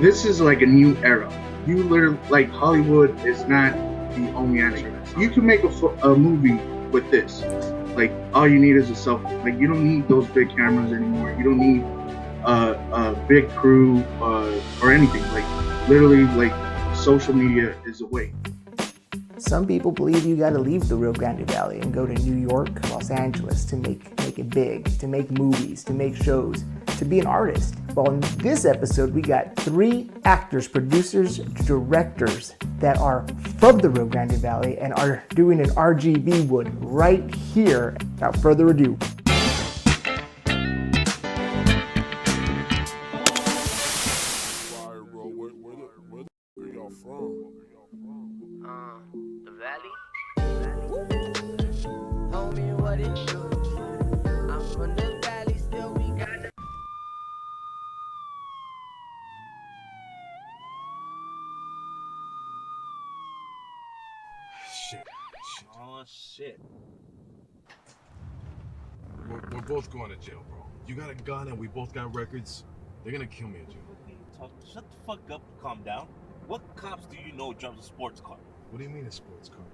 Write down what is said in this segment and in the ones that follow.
This is like a new era. You literally, like, Hollywood is not the only answer. You can make a movie with this. Like, all you need is a cell phone. Like, you don't need those big cameras anymore. You don't need a big crew or anything. Like, literally, like, social media is a way. Some people believe you got to leave the Rio Grande Valley and go to New York, Los Angeles to make it big, to make movies, to make shows, to be an artist. Well, in this episode, we got 3 actors, producers, directors that are from the Rio Grande Valley and are doing an RGV wood right here. Without further ado. Where y'all from? The Valley? Homie, what it do? I'm from the Valley, still we got the... Shit. Oh, shit. We're both going to jail, bro. You got a gun and we both got records. They're gonna kill me in jail. Shut the fuck up, calm down. What cops do you know drives a sports car? What do you mean a sports car?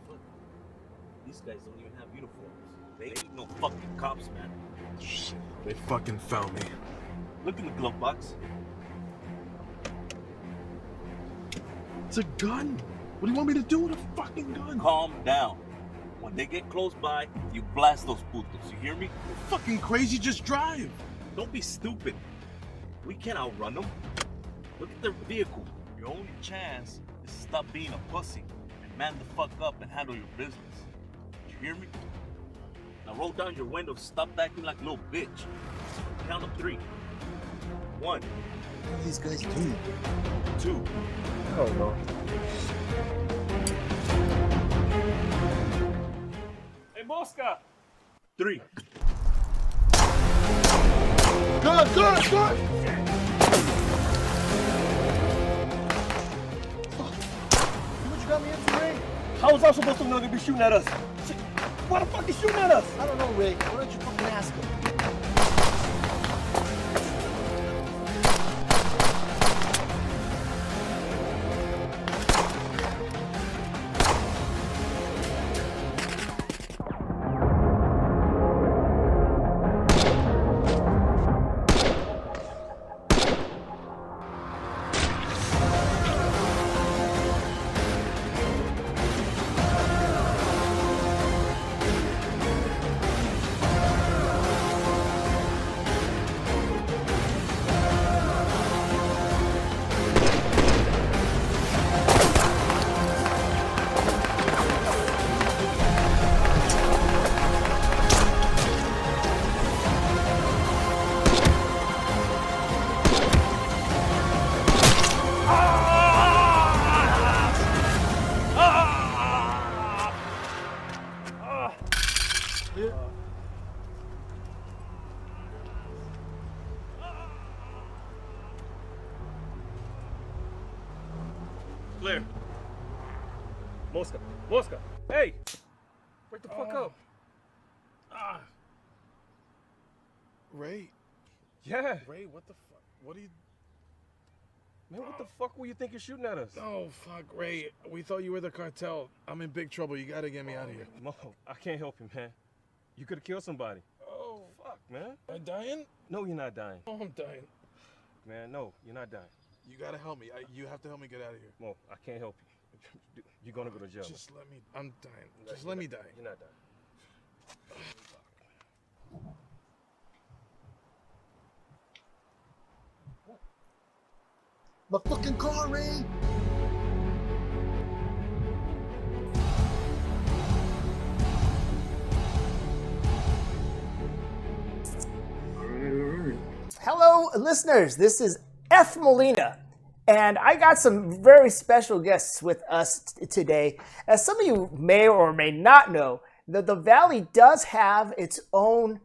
Fuck. These guys don't even have uniforms. They ain't no fucking cops, man. Shit. They fucking found me. Look in the glove box. It's a gun. What do you want me to do with a fucking gun? Calm down. When they get close by, you blast those putos. You hear me? You're fucking crazy. Just drive. Don't be stupid. We can't outrun them. Look at their vehicle. Your only chance is to stop being a pussy and man the fuck up and handle your business. You hear me? Now roll down your window, stop acting like a little bitch. Count of 3. 1. What are these guys doing? 2. I don't know. Hey, Mosca! 3. Good! What you got me in for, Ray? How was I supposed to know they'd be shooting at us? Why the fuck is shooting at us? I don't know, Ray. Why don't you fucking ask him? Clear. Mosca. Hey! Wake the fuck up. Ray. Yeah. Ray, what the fuck? What are you... Man, what the fuck were you think you're shooting at us? Oh, fuck, Ray. We thought you were the cartel. I'm in big trouble. You gotta get me out of here. Mo, I can't help you, man. You could have killed somebody. Oh, Fuck, man. am I dying? No, you're not dying. Oh, I'm dying. Man, no, you're not dying. You gotta help me. You have to help me get out of here. Mo, I can't help you. You're gonna go to jail. Just let me... I'm dying. Just let me die. You're not dying. My fucking car, Ray! Hello, listeners. This is F. Molina, and I got some very special guests with us today. As some of you may or may not know, the Valley does have its own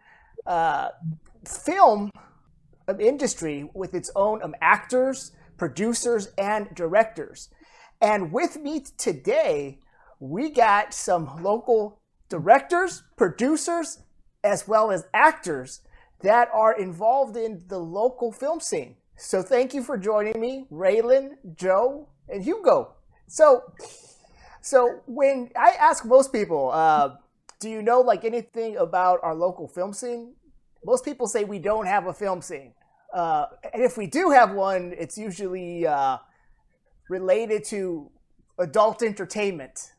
film industry with its own actors, producers, and directors. And with me today, we got some local directors, producers, as well as actors that are involved in the local film scene. So thank you for joining me, Raylin, Joe, and Hugo. So when I ask most people, do you know like anything about our local film scene? Most people say we don't have a film scene, and if we do have one, it's usually related to adult entertainment.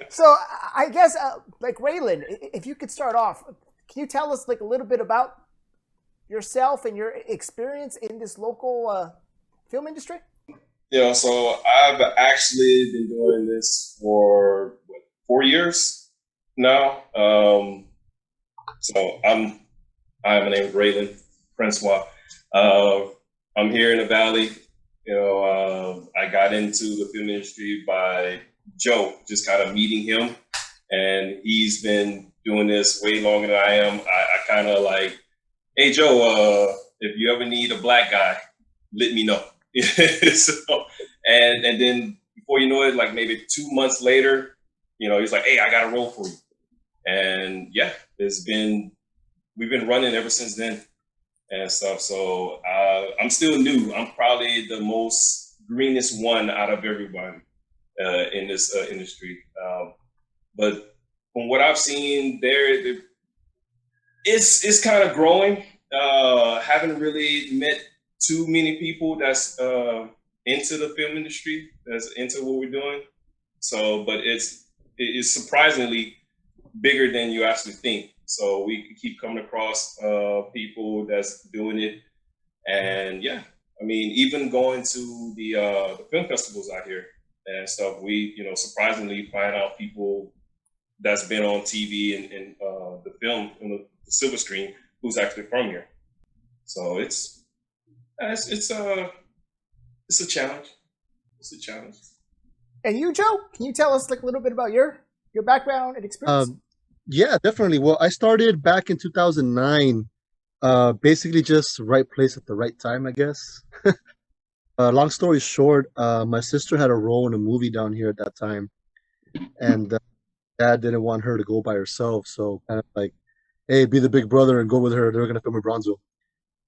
So I guess, like Raylin, if you could start off, can you tell us like a little bit about yourself and your experience in this local film industry? Yeah, so I've actually been doing this for 4 years now. So my name is Raylin Francois. I'm here in the Valley. I got into the film industry by Joe, just kind of meeting him, and he's been doing this way longer than I am. I kind of like, hey Joe, if you ever need a black guy, let me know. So, and then before you know it, like maybe 2 months later, he's like, hey, I got a role for you. And yeah, we've been running ever since then and stuff. So I'm still new. I'm probably the most greenest one out of everybody in this industry. But from what I've seen it's kind of growing. Haven't really met too many people that's into the film industry, that's into what we're doing. So, but it's surprisingly bigger than you actually think. So we keep coming across people that's doing it, and yeah, I mean, even going to the film festivals out here and stuff, we surprisingly find out people that's been on TV and the film and the silver screen who's actually from here. So it's a challenge. It's a challenge. And you, Joe, can you tell us like a little bit about your background and experience? Yeah, definitely. Well, I started back in 2009. Basically just right place at the right time, I guess. Long story short, my sister had a role in a movie down here at that time, and dad didn't want her to go by herself, so kind of like, hey, be the big brother and go with her. They're gonna film in Bronzeville.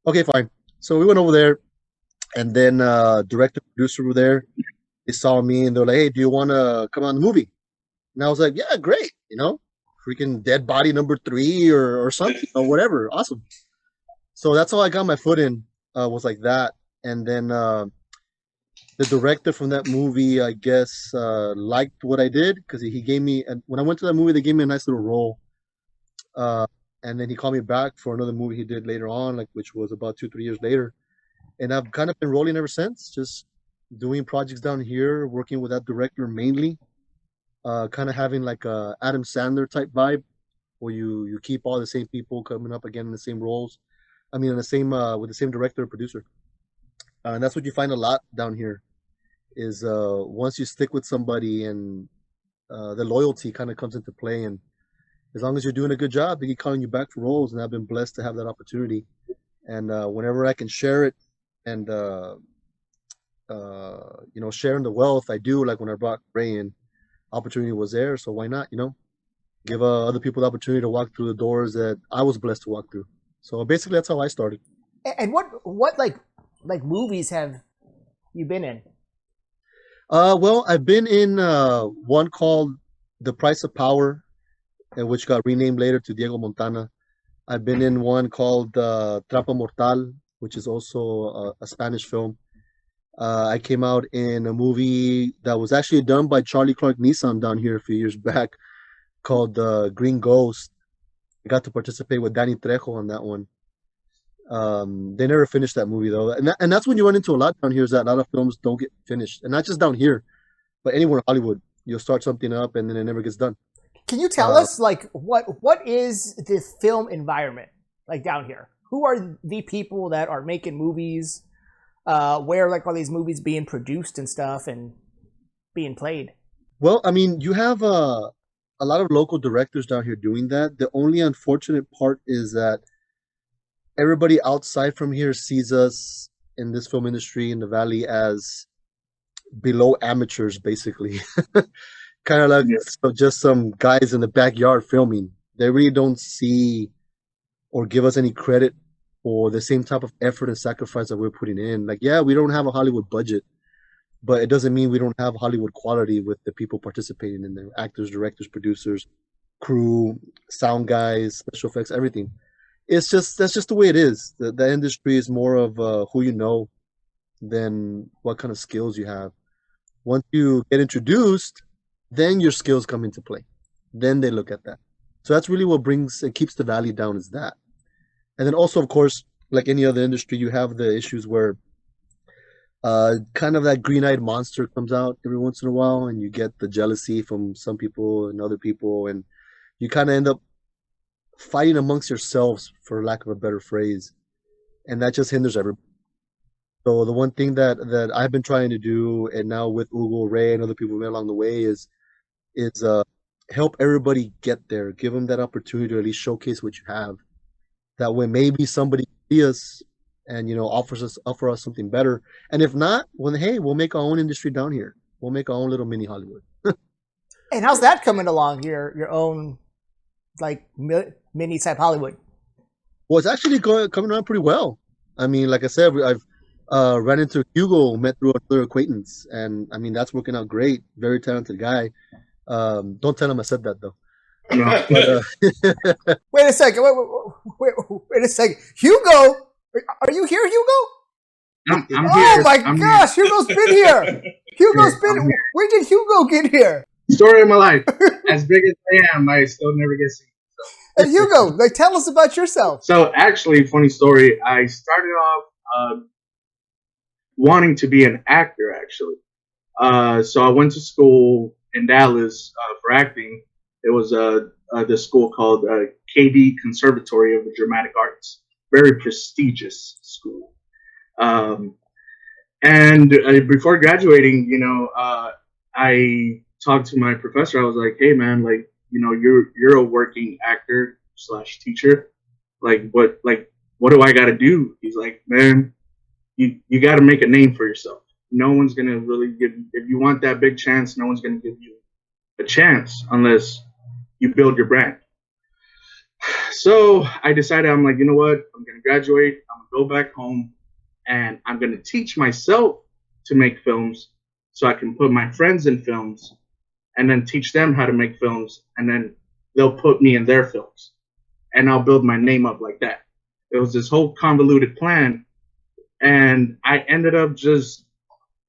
Okay, fine. So we went over there, and then director producer were there. They saw me and they're like, hey, do you want to come on the movie? And I was like, yeah, great. Freaking Dead Body #3 or something or whatever. Awesome. So that's how I got my foot in, was like that. And then the director from that movie, I guess, liked what I did because he gave me, and when I went to that movie, they gave me a nice little role. And then he called me back for another movie he did later on, like which was about 2-3 years later. And I've kind of been rolling ever since, just doing projects down here, working with that director mainly, kind of having like a Adam Sandler type vibe, where you keep all the same people coming up again in the same roles. I mean, in the same with the same director or producer, and that's what you find a lot down here. Is once you stick with somebody and the loyalty kind of comes into play, and as long as you're doing a good job, they keep calling you back for roles, and I've been blessed to have that opportunity. And whenever I can share it and sharing the wealth, I do. Like when I brought Ray in, opportunity was there, so why not? Give other people the opportunity to walk through the doors that I was blessed to walk through. So basically, that's how I started. And what like movies have you been in? Well, I've been in one called The Price of Power, which got renamed later to Diego Montana. I've been in one called Trampa Mortal, which is also a Spanish film. I came out in a movie that was actually done by Charlie Clark Nissan down here a few years back called Green Ghost. I got to participate with Danny Trejo on that one. They never finished that movie though, and that's when you run into a lot down here, is that a lot of films don't get finished, and not just down here, but anywhere in Hollywood. You'll start something up and then it never gets done. Can you tell us like what is the film environment like down here? Who are the people that are making movies? Where like all these movies being produced and stuff and being played? Well, I mean, you have a lot of local directors down here doing that. The only unfortunate part is that everybody outside from here sees us in this film industry in the Valley as below amateurs, basically. Kind of like just some guys in the backyard filming. They really don't see or give us any credit for the same type of effort and sacrifice that we're putting in. Like, yeah, we don't have a Hollywood budget, but it doesn't mean we don't have Hollywood quality with the people participating in there: actors, directors, producers, crew, sound guys, special effects, everything. It's just that's just the way it is. The industry is more of who you know than what kind of skills you have. Once you get introduced, then your skills come into play. Then they look at that. So that's really what brings and keeps the value down is that. And then also, of course, like any other industry, you have the issues where kind of that green-eyed monster comes out every once in a while, and you get the jealousy from some people and other people, and you kind of end up fighting amongst yourselves, for lack of a better phrase, and that just hinders everybody. So the one thing that I've been trying to do, and now with Hugo, Ray, and other people we met along the way, is help everybody get there, give them that opportunity to at least showcase what you have. That way, maybe somebody see us and offer us something better. And if not, well, hey, we'll make our own industry down here. We'll make our own little mini Hollywood. And how's that coming along? Your own like mini type Hollywood. Well, it's actually coming around pretty well. I mean, like I said, I've ran into Hugo, met through another acquaintance, and I mean that's working out great. Very talented guy. Don't tell him I said that though. No. But, Wait a second. Wait a second. Hugo, are you here, Hugo? I'm Oh here. my I'm gosh, Hugo's been here. Hugo's I'm been. here. Where did Hugo get here? Story of my life. As big as I am, I still never get seen. Hey, Hugo, like tell us about yourself. So actually, funny story. I started off wanting to be an actor. Actually, so I went to school in Dallas for acting. It was this school called KD Conservatory of the Dramatic Arts. Very prestigious school. And before graduating, I talked to my professor. I was like, "Hey, man, like, you're a working actor / teacher. Like, what do I got to do?" He's like, "Man, you got to make a name for yourself. No one's gonna really give you, if you want that big chance. No one's gonna give you a chance unless you build your brand." So I decided, I'm like, you know what? I'm gonna graduate. I'm gonna go back home, and I'm gonna teach myself to make films, so I can put my friends in films, and then teach them how to make films, and then they'll put me in their films, and I'll build my name up like that. It was this whole convoluted plan, and I ended up just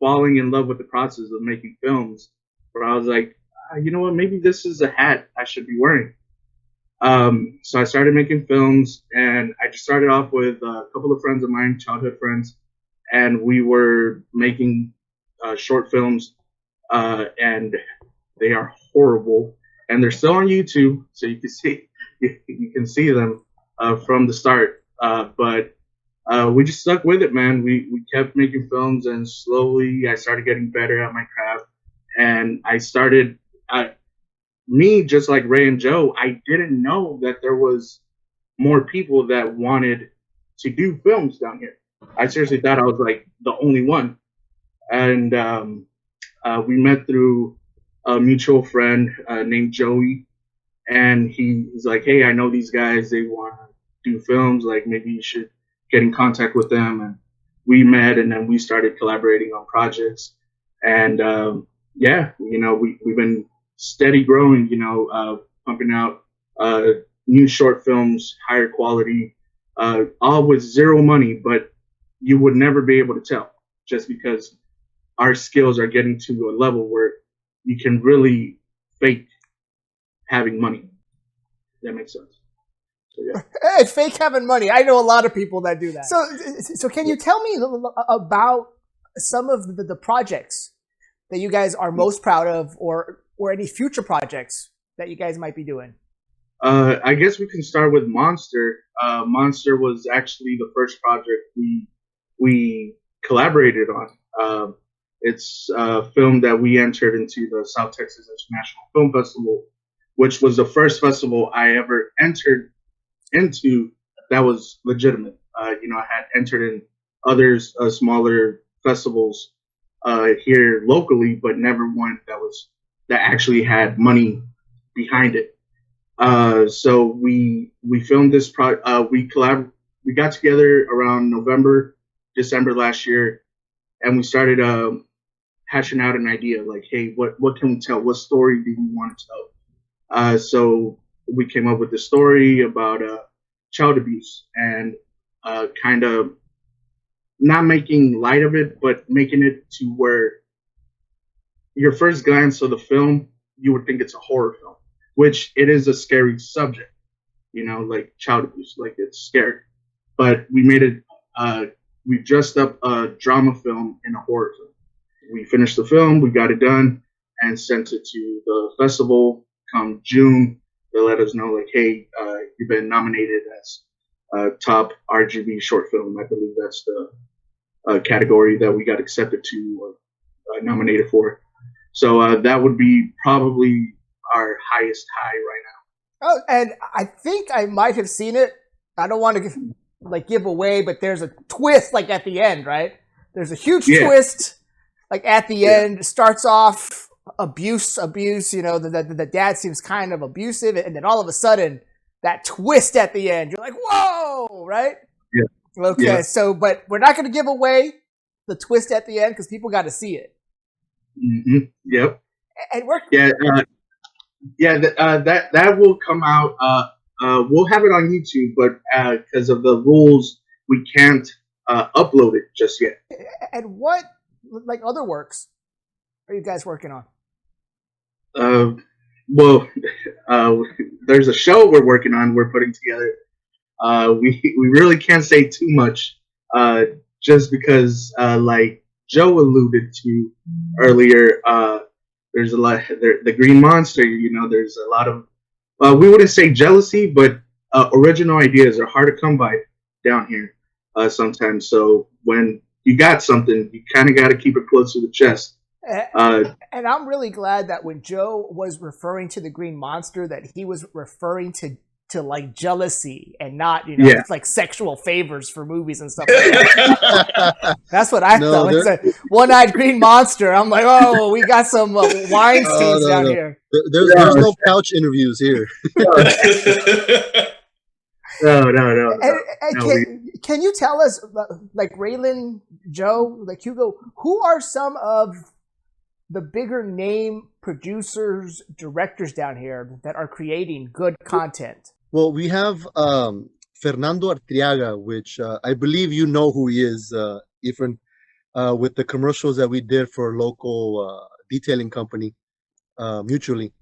falling in love with the process of making films, where I was like, you know what, maybe this is a hat I should be wearing. So I started making films, and I just started off with a couple of friends of mine, childhood friends, and we were making short films, and they are horrible, and they're still on YouTube, so you can see them from the start. But we just stuck with it, man. We kept making films, and slowly I started getting better at my craft, and I started. Me, just like Ray and Joe, I didn't know that there was more people that wanted to do films down here. I seriously thought I was like the only one. And we met through a mutual friend named Joey, and he's like, "Hey, I know these guys. They want to do films. Like, maybe you should get in contact with them." And we met, and then we started collaborating on projects. And yeah, we've been steady growing, pumping out new short films, higher quality, all with zero money, but you would never be able to tell, just because our skills are getting to a level where you can really fake having money. If that makes sense. So, yeah. Hey, fake having money. I know a lot of people that do that. So can you tell me about some of the projects that you guys are most proud of, or any future projects that you guys might be doing? I guess we can start with Monster. Monster was actually the first project we collaborated on. It's a film that we entered into the South Texas International Film Festival, which was the first festival I ever entered into that was legitimate. I had entered in others, smaller festivals here locally, but never one that actually had money behind it. So we filmed this we we got together around November, December last year, and we started hashing out an idea like, hey, what can we tell? What story do we want to tell? So we came up with the story about child abuse and kind of not making light of it, but making it to where your first glance of the film, you would think it's a horror film, which it is a scary subject, like child abuse, like it's scary. But we made it, we dressed up a drama film in a horror film. We finished the film, we got it done, and sent it to the festival. Come June, they let us know, like, hey, you've been nominated as top RGV short film. I believe that's the category that we got accepted to or nominated for. So that would be probably our highest high right now. Oh, and I think I might have seen it. I don't want to give away, but there's a twist like at the end, right? There's a huge twist like at the end. It starts off abuse. The dad seems kind of abusive, and then all of a sudden that twist at the end, you're like, whoa, right? Yeah. Okay, yeah. So but we're not going to give away the twist at the end because people got to see it. Mm-hmm. Yep. And we're that will come out. We'll have it on YouTube, but because of the rules, we can't upload it just yet. And what other works are you guys working on? Well, there's a show we're working on. We're putting together. We really can't say too much, just because, like Joe alluded to earlier, there's a lot. The Green Monster. There's a lot of. We wouldn't say jealousy, but original ideas are hard to come by down here sometimes. So when you got something, you kind of got to keep it close to the chest. And I'm really glad that when Joe was referring to the Green Monster, that he was referring to like jealousy and not, like sexual favors for movies and stuff like that. That's what I thought. It's a one-eyed green monster. I'm like, oh, we got some Weinsteins down here. There's no couch interviews here. No. Can you tell us, like Raylin, Joe, like Hugo, who are some of the bigger name producers, directors down here that are creating good content? Well, we have Fernando Artriaga, which I believe you know who he is, Ef'n, with the commercials that we did for a local detailing company, Mutually.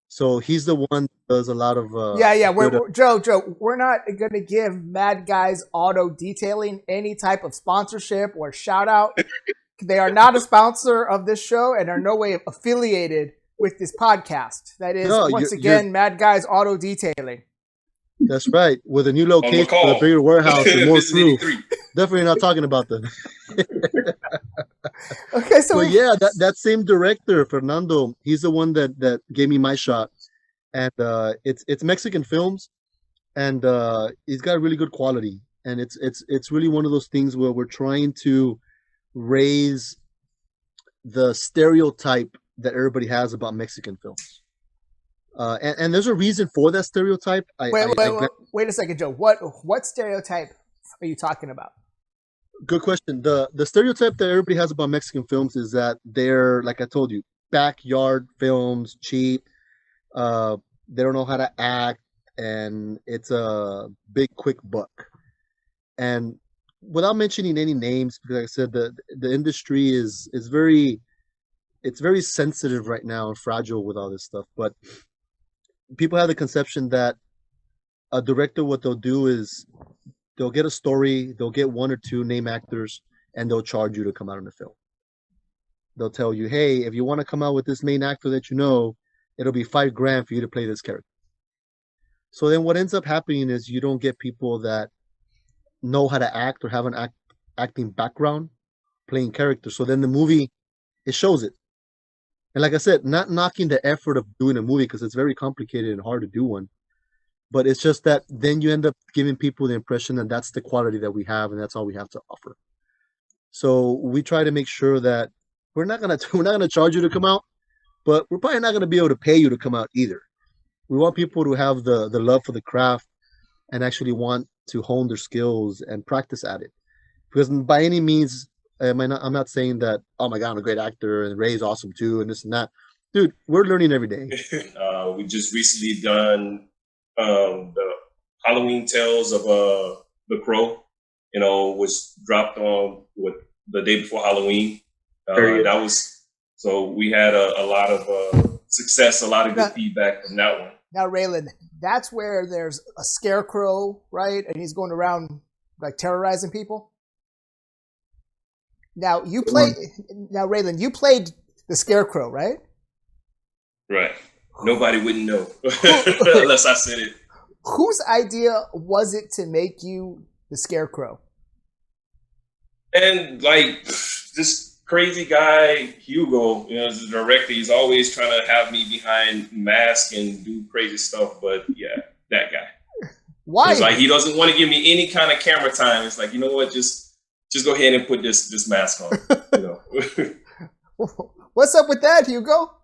So he's the one that does a lot of Joe, we're not going to give Mad Guys Auto Detailing any type of sponsorship or shout out. They are not a sponsor of this show and are no way affiliated with this podcast. That is, once again, Mad Guys Auto Detailing. That's right. With a new location, with a bigger warehouse, and more crew. Definitely not talking about them. Okay, so that same director, Fernando, he's the one that gave me my shot, and it's Mexican films, and he's got really good quality, and it's really one of those things where we're trying to raise the stereotype that everybody has about Mexican films. And there's a reason for that stereotype. Wait a second, Joe. What stereotype are you talking about? Good question. The stereotype that everybody has about Mexican films is that they're, like I told you, backyard films, cheap. They don't know how to act, and it's a big, quick buck. And without mentioning any names, because like I said, the industry is very sensitive right now and fragile with all this stuff. But people have the conception that a director, what they'll do is they'll get a story, they'll get one or two name actors, and they'll charge you to come out in the film. They'll tell you, hey, if you want to come out with this main actor that you know, it'll be $5,000 for you to play this character. So then what ends up happening is you don't get people that know how to act or have an acting background playing characters. So then the movie, it shows it. And like I said, not knocking the effort of doing a movie because it's very complicated and hard to do one. But it's just that then you end up giving people the impression that that's the quality that we have and that's all we have to offer. So we try to make sure that we're not gonna charge you to come out, but we're probably not gonna be able to pay you to come out either. We want people to have the love for the craft and actually want to hone their skills and practice at it. Because by any means, I'm not saying that, oh my God, I'm a great actor and Ray's awesome too, and this and that. Dude, we're learning every day. We just recently done the Halloween Tales of the Crow, was dropped on the day before Halloween. That was, so we had a lot of success, a lot of good feedback from that one. Now, Raylin, that's where there's a scarecrow, right? And he's going around like terrorizing people. Now Raylin, you played the scarecrow, right? Right. Nobody wouldn't know unless I said it. Whose idea was it to make you the scarecrow? And like this crazy guy, Hugo, as the director, he's always trying to have me behind mask and do crazy stuff. But yeah, that guy. Why? It's like he doesn't want to give me any kind of camera time. It's like, you know what, just go ahead and put this mask on. What's up with that, Hugo?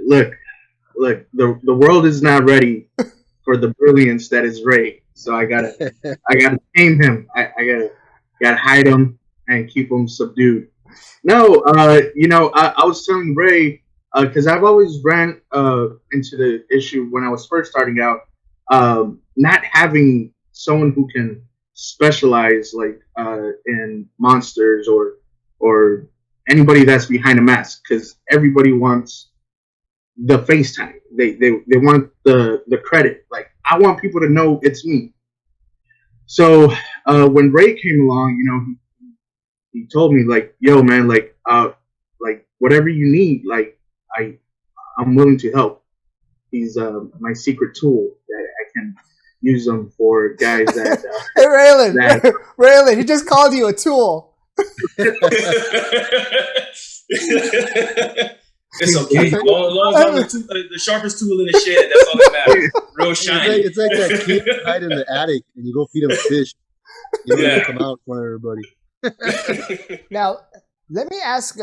Look, the world is not ready for the brilliance that is Ray. So I gotta tame him. I gotta hide him and keep him subdued. No, I was telling Ray because I've always ran into the issue when I was first starting out, not having someone who can specialize like in monsters or anybody that's behind a mask, because everybody wants the FaceTime. They want the credit. Like, I want people to know it's me. So when Ray came along, he told me like, "Yo, man, like whatever you need, like I'm willing to help." He's my secret tool that I can use them for guys that. Hey, Raylin, Raylin, he just called you a tool. It's okay. Long as the sharpest tool in the shed, that's all that matters. Real shiny. It's like that kid hide in the attic and you go feed him fish. You don't come out in front of everybody. Now, let me ask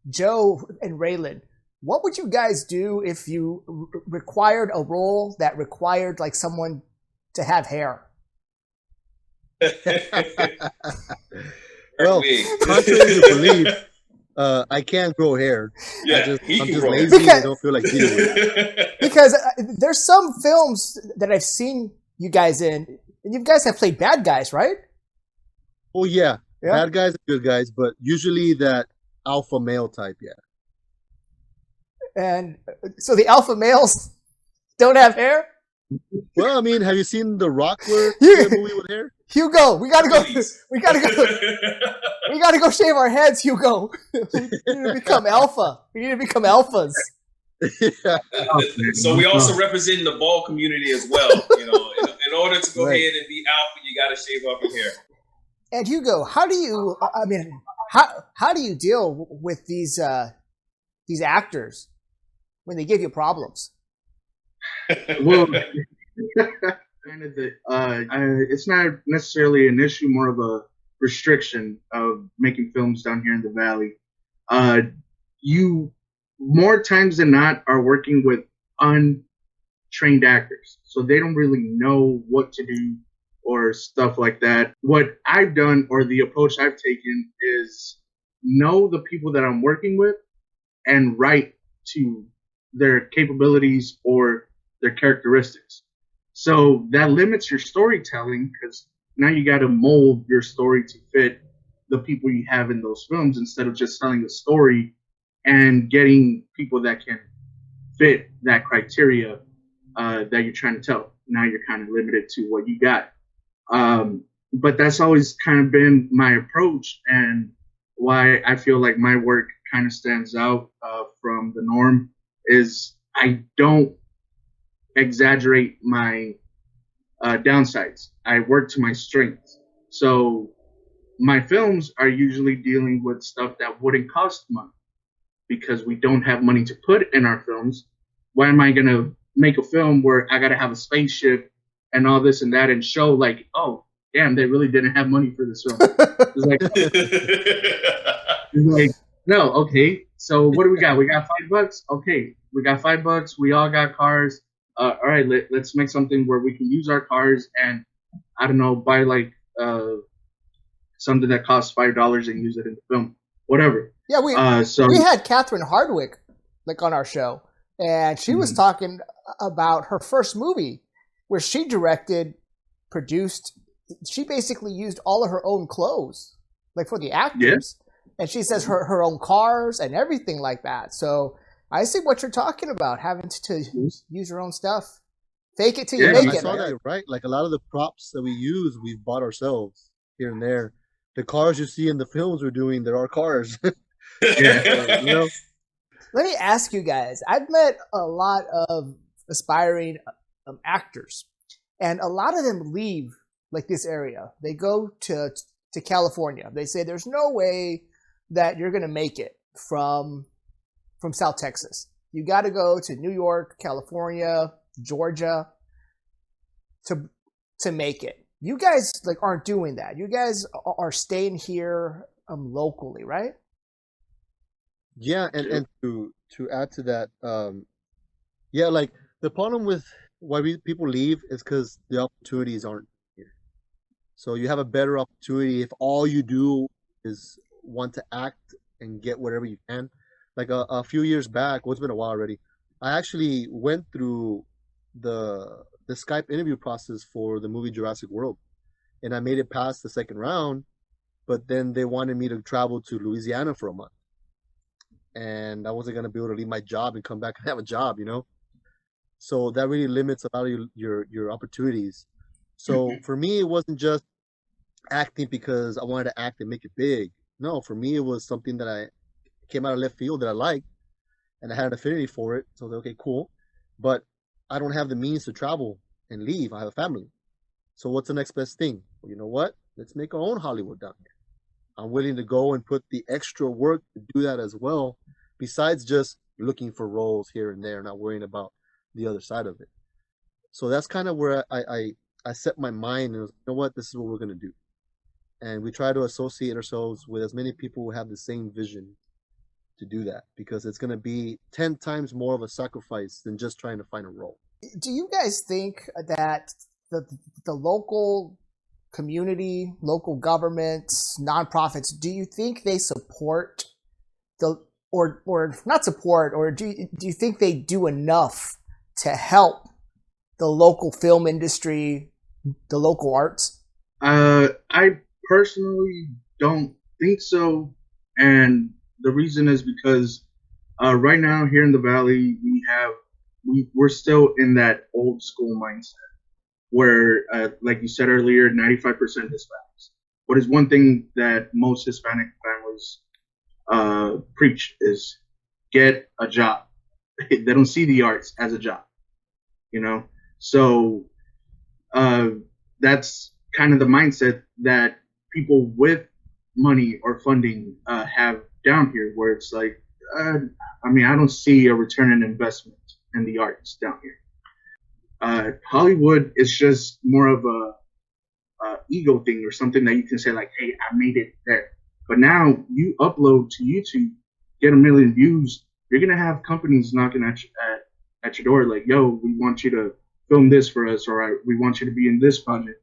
Joe and Raylin, what would you guys do if you required a role that required like someone to have hair? Well, contrary to belief, I can't grow hair. Yeah, I'm just lazy and I don't feel like dealing with it. Because there's some films that I've seen you guys in, and you guys have played bad guys, right? Oh yeah, bad guys and good guys, but usually that alpha male type, yeah. And so the alpha males don't have hair? Well, I mean, have you seen The Rock where movie with hair? Hugo, we gotta go. We gotta go shave our heads, Hugo. We need to become alpha. We need to become alphas. Yeah. So we also represent the ball community as well. In order to go ahead and be alpha, you gotta shave off your hair. And Hugo, how do you deal with these actors when they give you problems? Well, kind of it's not necessarily an issue, more of a restriction of making films down here in the Valley. You more times than not are working with untrained actors, so they don't really know what to do or stuff like that. What I've done, or the approach I've taken, is know the people that I'm working with and write to their capabilities or their characteristics. So that limits your storytelling, because now you got to mold your story to fit the people you have in those films, instead of just telling the story and getting people that can fit that criteria that you're trying to tell. Now you're kind of limited to what you got. But that's always kind of been my approach, and why I feel like my work kind of stands out from the norm is I don't exaggerate my downsides. I work to my strengths. So my films are usually dealing with stuff that wouldn't cost money, because we don't have money to put in our films. Why am I going to make a film where I got to have a spaceship and all this and that and show like, oh, damn, they really didn't have money for this film? It's like, no, okay. So what do we got? We got $5. Okay, we got $5. We all got cars. all right, let's make something where we can use our cars and I don't know, buy like something that costs $5 and use it in the film, whatever. Yeah, we So we had Catherine Hardwick like on our show, and she was talking about her first movie where she directed, produced. She basically used all of her own clothes, like for the actors, and she says her own cars and everything like that. So I see what you're talking about, having to use your own stuff, fake it till you make I it. saw that, right? Like a lot of the props that we use, we've bought ourselves here and there. The cars you see in the films we're doing, there are cars. yeah, You know, Let me ask you guys. I've met a lot of aspiring actors, and a lot of them leave like this area. They go to California. They say there's no way that you're going to make it from South Texas. You got to go to New York, California, Georgia to make it. You guys like aren't doing that. You guys are staying here locally, right? yeah, and to add to that, yeah, like the problem with why people leave is because the opportunities aren't here. So you have a better opportunity if all you do is want to act and get whatever you can. Like a few years back, well, it's been a while already. I actually went through the Skype interview process for the movie Jurassic World, and I made it past the second round. But then they wanted me to travel to Louisiana for a month, and I wasn't gonna be able to leave my job and come back and have a job, you know. So that really limits a lot of your opportunities. So for me, it wasn't just acting because I wanted to act and make it big. No, for me, it was something that I came out of left field that I liked, and I had an affinity for it. So okay, cool, but I don't have the means to travel and leave. I have a family. So what's the next best thing? Well, you know what? Let's make our own Hollywood down here. I'm willing to go and put the extra work to do that as well, besides just looking for roles here and there, not worrying about the other side of it. So that's kind of where I set my mind and was, you know what, this is what we're gonna do. And we try to associate ourselves with as many people who have the same vision to do that, because it's gonna be 10 times more of a sacrifice than just trying to find a role. Do you guys think that the local community, local governments, nonprofits, do you think they support or not support, or do you think they do enough to help the local film industry, the local arts? I personally don't think so, and the reason is because right now here in the valley we're still in that old school mindset where, like you said earlier, 95% Hispanics. What is one thing that most Hispanic families preach is get a job. They don't see the arts as a job, you know. So that's kind of the mindset that people with money or funding have down here, where it's like, I mean, I don't see a return on investment in the arts down here. Hollywood is just more of a ego thing or something that you can say like, hey, I made it there. But now you upload to YouTube, get a million views, you're gonna have companies knocking at your door like, yo, we want you to film this for us, or we want you to be in this project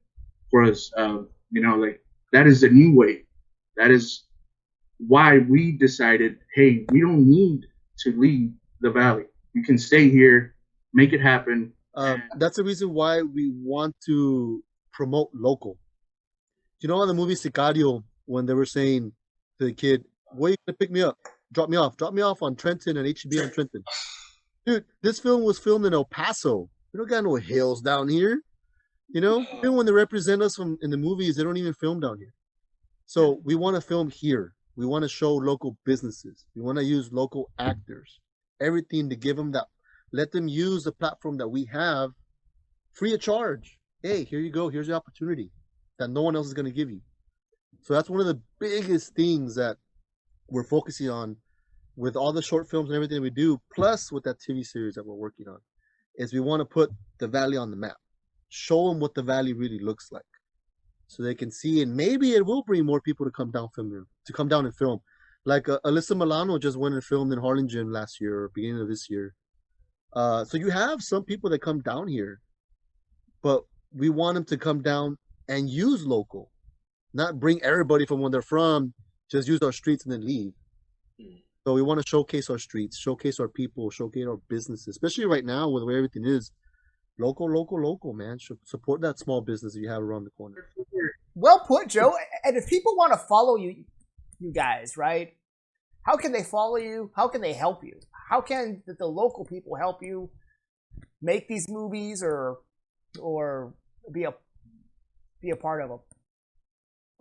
for us. You know, like that is the new way. That is why we decided, hey, we don't need to leave the valley. You can stay here, make it happen. That's the reason why we want to promote local. You know, in the movie Sicario, when they were saying to the kid, "Where you gonna pick me up? Drop me off on Trenton and HB on Trenton." Dude, this film was filmed in El Paso. We don't got no hills down here. You know, even when they represent us in the movies, they don't even film down here. So we want to film here. We want to show local businesses. We want to use local actors. Everything to give them that. Let them use the platform that we have free of charge. Hey, here you go. Here's the opportunity that no one else is going to give you. So that's one of the biggest things that we're focusing on with all the short films and everything we do, plus with that TV series that we're working on, is we want to put the Valley on the map. Show them what the Valley really looks like, so they can see, and maybe it will bring more people to come down and film. Like Alyssa Milano just went and filmed in Harlingen last year or beginning of this year. So you have some people that come down here, but we want them to come down and use local, not bring everybody from where they're from, just use our streets and then leave. So we want to showcase our streets, showcase our people, showcase our businesses, especially right now with where everything is. Local, man. Support that small business that you have around the corner. Well put, Joe. And if people want to follow you guys, right? How can they follow you? How can they help you? How can the local people help you make these movies or be a part of them?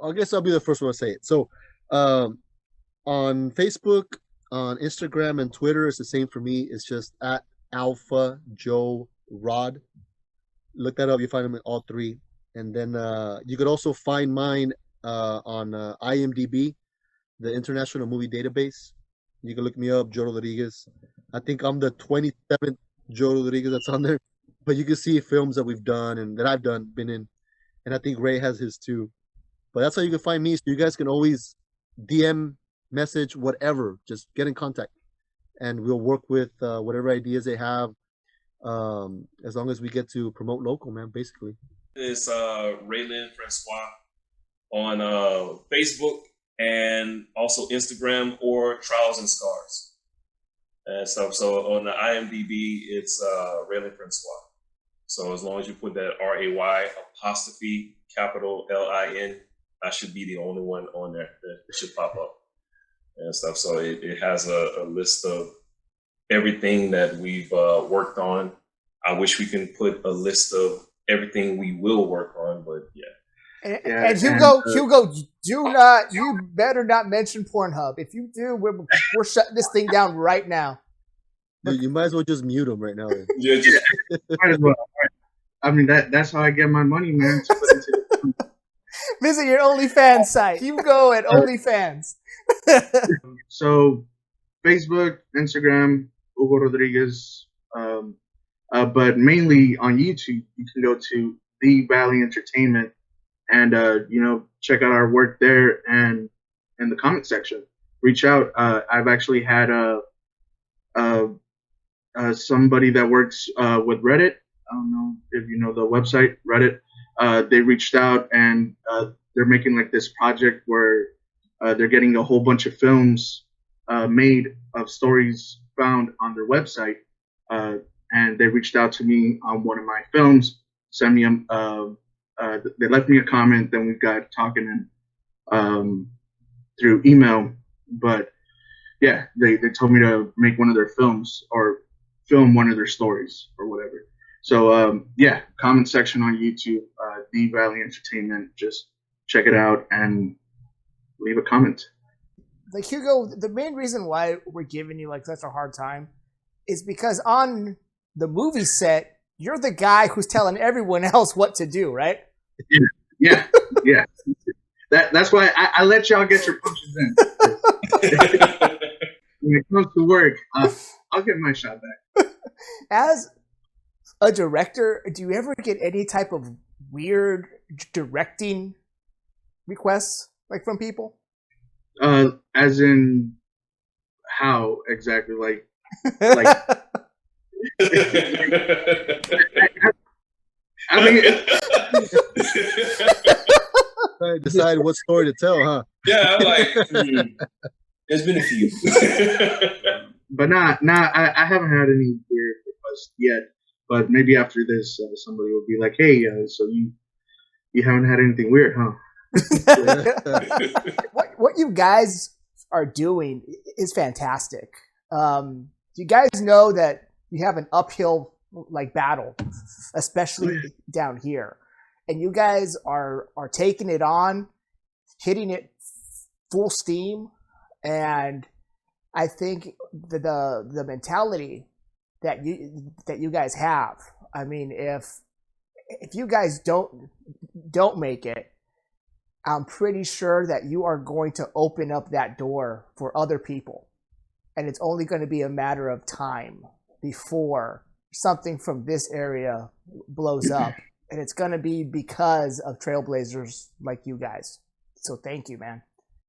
I guess I'll be the first one to say it. So, on Facebook, on Instagram, and Twitter, it's the same for me. It's just at Alpha Joe Rod. Look that up. You find them in all three. And then you could also find mine on IMDb, the International Movie Database. You can look me up, Joe Rodriguez. I think I'm the 27th Joe Rodriguez that's on there. But you can see films that we've done and that I've been in. And I think Ray has his too. But that's how you can find me. So you guys can always DM, message, whatever. Just get in contact. And we'll work with whatever ideas they have. As long as we get to promote local, man, basically. It's Raylin Francois on Facebook and also Instagram or Trials and Scars and stuff. So on the IMDb, it's Raylin Francois. So as long as you put that RAY apostrophe capital LIN, I should be the only one on there that should pop up and stuff. So it has a list of everything that we've worked on. I wish we can put a list of everything we will work on, but yeah. And Hugo, you better not mention Pornhub. If you do, we're shutting this thing down right now. Dude, you might as well just mute him right now. Yeah, just Might as well. I mean, that's how I get my money, man. To put into Visit your OnlyFans site. Hugo at OnlyFans. So, Facebook, Instagram, Hugo Rodriguez. But mainly on YouTube, you can go to The Valley Entertainment and check out our work there and in the comment section. Reach out. I've actually had somebody that works with Reddit. I don't know if you know the website Reddit. They reached out and they're making like this project where they're getting a whole bunch of films made of stories found on their website. And they reached out to me on one of my films, sent me they left me a comment, then we got talking and through email. But yeah, they told me to make one of their films or film one of their stories or whatever. So yeah, comment section on YouTube, The Valley Entertainment. Just check it out and leave a comment. Like Hugo, the main reason why we're giving you like such a hard time is because on the movie set, you're the guy who's telling everyone else what to do, right? Yeah. That's why I let y'all get your punches in. When it comes to work, I'll get my shot back. As a director, do you ever get any type of weird directing requests, like from people? As in how exactly? Like I mean, decide what story to tell, huh? Yeah, I'm like, there's been a few. But I haven't had any weird requests yet. But maybe after this, somebody will be like, "Hey, so you haven't had anything weird, huh?" What you guys are doing is fantastic. You guys know that you have an uphill like battle, especially down here, and you guys are taking it on, hitting it full steam, and I think the mentality that you guys have. I mean, if you guys don't make it, I'm pretty sure that you are going to open up that door for other people. And it's only going to be a matter of time before something from this area blows up. And it's going to be because of trailblazers like you guys. So thank you, man.